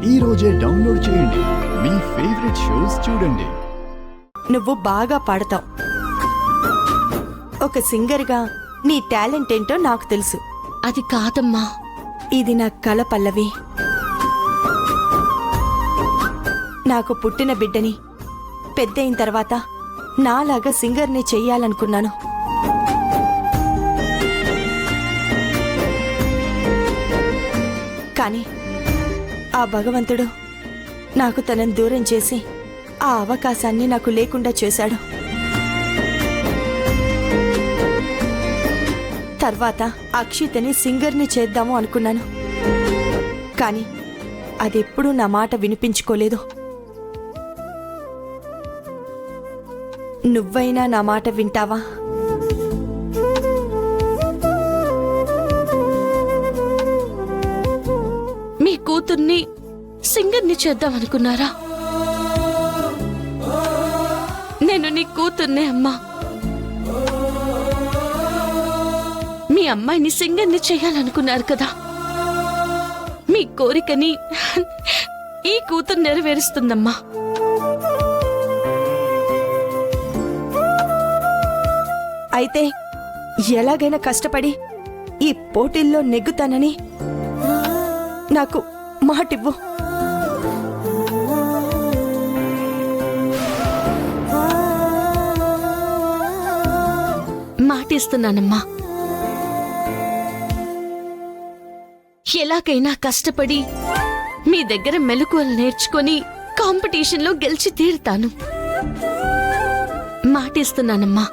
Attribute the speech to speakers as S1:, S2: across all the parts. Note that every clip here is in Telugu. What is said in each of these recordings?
S1: ఈ రోజే డౌన్లోడ్ చేయండి. మీ ఫేవరెట్ షోస్ చూడండి.
S2: నువ్వు బాగా పాడతావు. ఒక సింగర్గా నీ టాలెంట్ ఏంటో నాకు తెలుసు.
S3: అది కాదమ్మా.
S2: ఇది నా కల పల్లవి. నాకు పుట్టిన బిడ్డని పెద్దయిన తర్వాత నాలాగా సింగర్ని చెయ్యాలనుకున్నాను. కానీ ఆ భగవంతుడు నాకు తనని దూరం చేసి ఆ అవకాశాన్ని నాకు లేకుండా చేశాడు. తర్వాత అక్షితని సింగర్ని చేద్దాము అనుకున్నాను. కానీ అదెప్పుడూ నా మాట వినిపించుకోలేదు. నువ్వైనా నా మాట వింటావా?
S3: మీ కూతుర్ని సింగర్ని చేద్దామనుకున్నారా? నేను నీ కూతుర్నే అమ్మా. మీ అమ్మాయిని సింగర్ని చేయాలనుకున్నారు కదా. మీ కోరికని ఈ కూతురు నెరవేరుస్తుందమ్మా.
S2: అయితే ఎలాగైనా కష్టపడి ఈ పోటీల్లో నెగ్గుతానని నాకు మాటివ్వు.
S3: మాటిస్తున్నానమ్మా. ఎలాగైనా కష్టపడి మీ దగ్గర మెలకువలు నేర్చుకొని కాంపిటీషన్లో గెలిచి తీరుతాను. మాటిస్తున్నానమ్మా.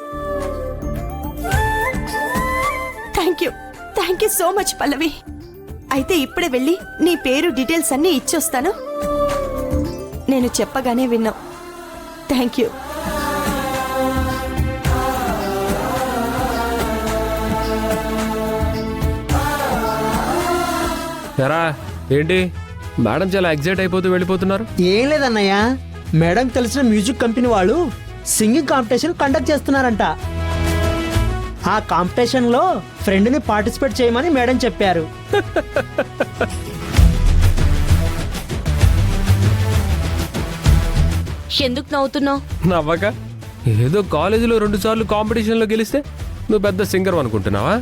S2: థ్యాంక్ యూ సో మచ్ పల్లవి. అయితే ఇప్పుడే వెళ్ళి నీ పేరు డీటెయిల్స్ అన్నీ ఇచ్చొస్తాను. నేను చెప్పగానే విన్నావు. Thank you.
S4: ఎరా ఏంటి మేడం చాలా ఎగ్జైట్ అయిపోతూ వెళ్ళిపోతున్నారు?
S5: ఏం లేదన్నయ్య, మేడం తెలిసిన మ్యూజిక్ కంపెనీ వాళ్ళు సింగింగ్ కాంపిటీషన్ కండక్ట్ చేస్తున్నారంట. ఆ కాంపిటీషన్ లో ఫ్రెండ్ ని పార్టిసిపేట్ చేయమని మేడం చెప్పారు.
S3: ఎందుకు నవ్వుతున్నావు?
S4: నవ్వక ఏదో కాలేజీలో 2 సార్లు కాంపిటీషన్లో గెలిస్తే నువ్వు పెద్ద సింగర్ అనుకుంటున్నావా?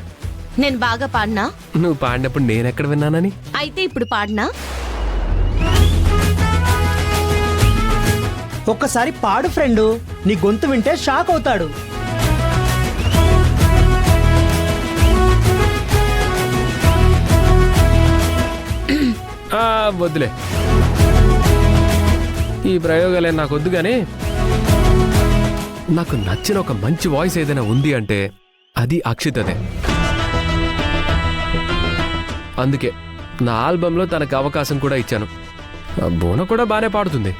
S3: నేను బాగా పాడినా?
S4: నువ్వు పాడినప్పుడు నేనెక్కడ విన్నానని?
S3: అయితే ఇప్పుడు పాడినా?
S5: ఒక్కసారి పాడు ఫ్రెండు, నీ గొంతు వింటే షాక్ అవుతాడు.
S4: వద్దులే, ఈ ప్రయోగాలే నాకు వద్దు. కానీ నాకు నచ్చిన ఒక మంచి వాయిస్ ఏదైనా ఉంది అంటే అది అక్షితదే. అందుకే నా ఆల్బంలో తనకు అవకాశం కూడా ఇచ్చాను. బోన కూడా బానే పాడుతుంది.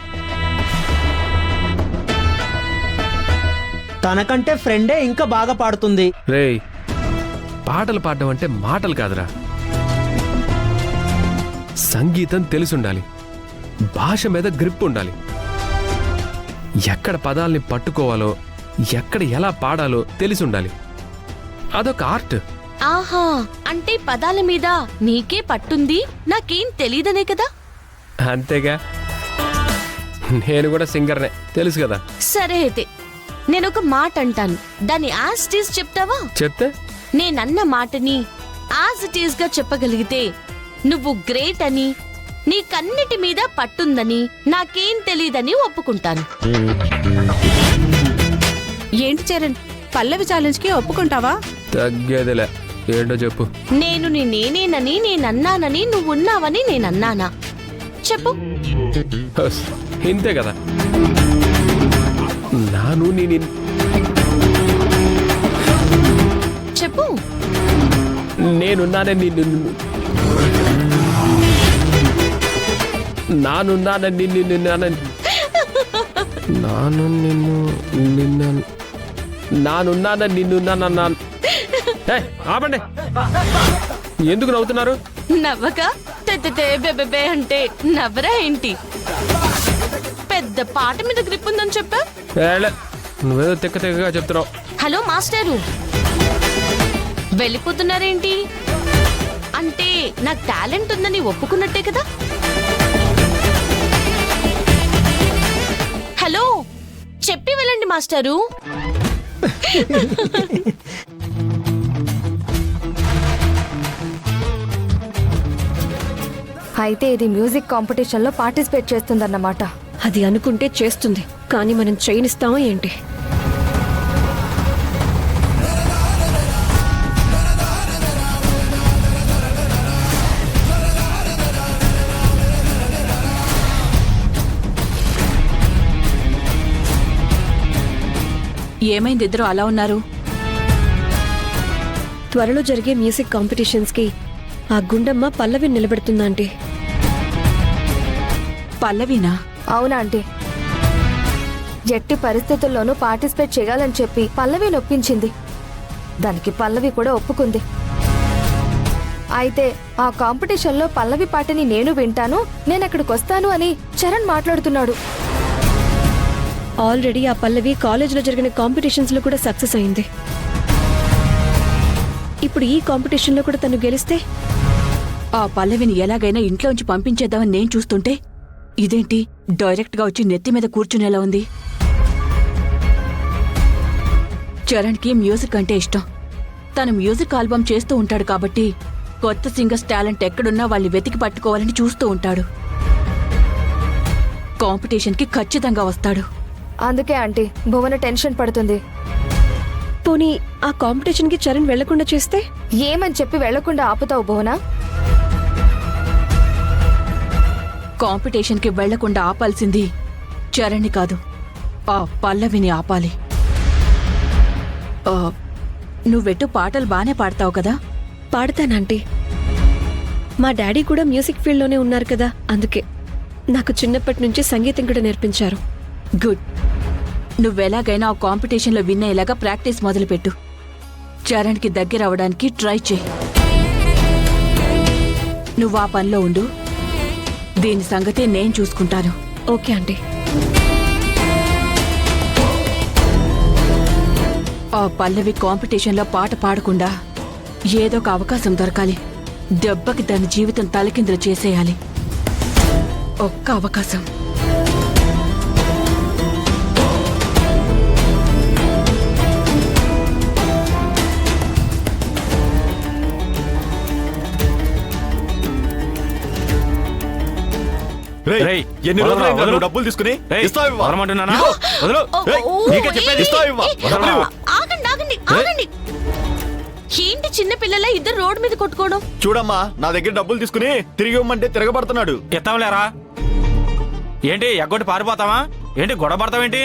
S5: తనకంటే ఫ్రెండే ఇంకా బాగా పాడుతుంది.
S4: రేయ్, పాటలు పాడడం అంటే మాటలు కాదురా, సంగీతం తెలిసుండాలి, భాష మీద గ్రిప్ ఉండాలి, ఎక్కడ పదాల్ని పట్టుకోవాలో ఎక్కడ ఎలా పాడాలో తెలిసి ఉండాలి. అదొక ఆర్ట్.
S3: ఆహా, అంటే పదాల మీద నీకే పట్టుంది, నాకేం తెలీదనే కదా?
S4: అంతేగా, నేను కూడా సింగర్నే, తెలుసు కదా.
S3: సరే అయితే నేనొక మాట అంటాను, దాన్ని యాజ్ ఇట్ ఈజ్ చెప్తావా?
S4: చెప్తే
S3: నేనన్న మాటని యాజ్ ఇట్ ఈజ్ గా చెప్పగలిగితే నువ్వు గ్రేట్ అని, నీకన్నిటి మీద పట్టుందని, నాకేం తెలీదని ఒప్పుకుంటాను.
S6: ఏంటి చరణ్, పల్లవి ఛాలెంజ్ కి ఒప్పుకుంటావా?
S4: తగ్గేదిలే, ఏంటో చెప్పు.
S3: నేను నేనేనని నేనన్నానని నువ్వున్నావని నేనన్నానా? చెప్పు.
S4: హస్, ఇంతే కదా. నాను
S3: చెప్పు.
S4: నేనున్నానని నానున్నానని నాను నిన్ను నానున్నానని నిన్నున్నానన్నాను. ఆపండి, ఎందుకు నవ్వుతున్నారు?
S3: నవ్వక బెబెబే అంటే నవ్వరా ఏంటి? పెద్ద పాట మీద గ్రిప్ ఉందని చెప్పా.
S4: నువ్వేదో తిక్క తిక్కగా చెప్తున్నావు.
S3: హలో మాస్టరు, వెళ్ళిపోతున్నారేంటి? అంటే నాకు టాలెంట్ ఉందని ఒప్పుకున్నట్టే కదా? పాడండి మాస్టారు.
S7: అయితే ఇది మ్యూజిక్ కాంపిటీషన్లో పార్టిసిపేట్ చేస్తుందన్నమాట.
S8: అది అనుకుంటే చేస్తుంది, కానీ మనం చేయనిస్తామా ఏంటి?
S6: ఏమైంది ఇద్దరు అలా ఉన్నారు?
S8: త్వరలో జరిగే మ్యూజిక్ కాంపిటీషన్స్కి ఆ గుండమ్మ పల్లవి నిలబెడుతుందా ఆంటీ?
S6: పల్లవినా?
S7: అవునా ఆంటీ? ఎట్టి పరిస్థితుల్లోనూ పార్టిసిపేట్ చేయాలని చెప్పి పల్లవి నొప్పించింది. దానికి పల్లవి కూడా ఒప్పుకుంది. అయితే ఆ కాంపిటీషన్లో పల్లవి పాటని నేను వింటాను, నేను అక్కడికి వస్తాను అని చరణ్ మాట్లాడుతున్నాడు.
S8: ఆల్రెడీ ఆ పల్లవి కాలేజ్లో జరిగిన కాంపిటీషన్స్లో కూడా సక్సెస్ అయింది. ఇప్పుడు ఈ కాంపిటీషన్లో కూడా తను గెలిస్తే
S6: ఆ పల్లవిని ఎలాగైనా ఇంట్లోంచి పంపించేద్దామని నేను చూస్తుంటే ఇదేంటి డైరెక్ట్గా వచ్చి నెత్తి మీద కూర్చునేలా ఉంది. చరణ్కి మ్యూజిక్ అంటే ఇష్టం. తను మ్యూజిక్ ఆల్బమ్ చేస్తూ ఉంటాడు కాబట్టి కొత్త సింగర్స్ టాలెంట్ ఎక్కడున్నా వాళ్ళని వెతికి పట్టుకోవాలని చూస్తూ ఉంటాడు. కాంపిటీషన్కి ఖచ్చితంగా వస్తాడు.
S7: అందుకే ఆంటీ భువన టెన్షన్ పడుతుంది.
S8: పోనీ ఆ కాంపిటీషన్కి చరణ్ వెళ్లకుండా చేస్తే?
S7: ఏమని చెప్పి వెళ్లకుండా ఆపుతావు భువన?
S6: కాంపిటీషన్కి వెళ్లకుండా ఆపాల్సింది చరణ్ని కాదు, ఆ పల్లవిని ఆపాలి. నువ్వెట్టు పాటలు బానే పాడతావు కదా?
S8: పాడతానంటీ. మా డాడీ కూడా మ్యూజిక్ ఫీల్డ్లోనే ఉన్నారు కదా, అందుకే నాకు చిన్నప్పటి నుంచి సంగీతం కూడా నేర్పించారు.
S6: గుడ్. నువ్వెలాగైనా ఆ కాంపిటీషన్లో విన్ అయ్యేలాగా ప్రాక్టీస్ మొదలుపెట్టు. చరణ్కి దగ్గర అవడానికి ట్రై చేయి. నువ్వు ఆ పనిలో ఉండు. దీని సంగతి నేను చూసుకుంటాను.
S8: Okay aunty.
S6: ఆ పల్లవి కాంపిటీషన్లో పాట పాడకుండా ఏదో ఒక అవకాశం దొరకాలి. దెబ్బకి దాని జీవితం తలకిందులు చేసేయాలి. ఒక్క అవకాశం.
S9: రేయ్, ఎన్ని రోజులైందిరా నువ్వు డబ్బులు తీసుకుని? ఇస్తావా ఇవ్వవా? ఇదిగో. రేయ్, నీకే చెప్పేది. ఇస్తావా ఇవ్వవా? డబ్బులు ఇవ్వు.
S3: ఆగండి ఆగండి ఆగండి. ఏంటి చిన్న పిల్లల ఇద్దరు రోడ్ మీద కొట్టుకోవడం?
S9: చూడమ్మా, నా దగ్గర డబ్బులు తీసుకుని తిరిగి ఇవ్వమంటే తిరగబడుతున్నాడు.
S10: ఎత్తాంలేరా? ఏంటి ఎగ్గొట్టి పారిపోతావా? ఏంటి గొడవ పడతావేంటి?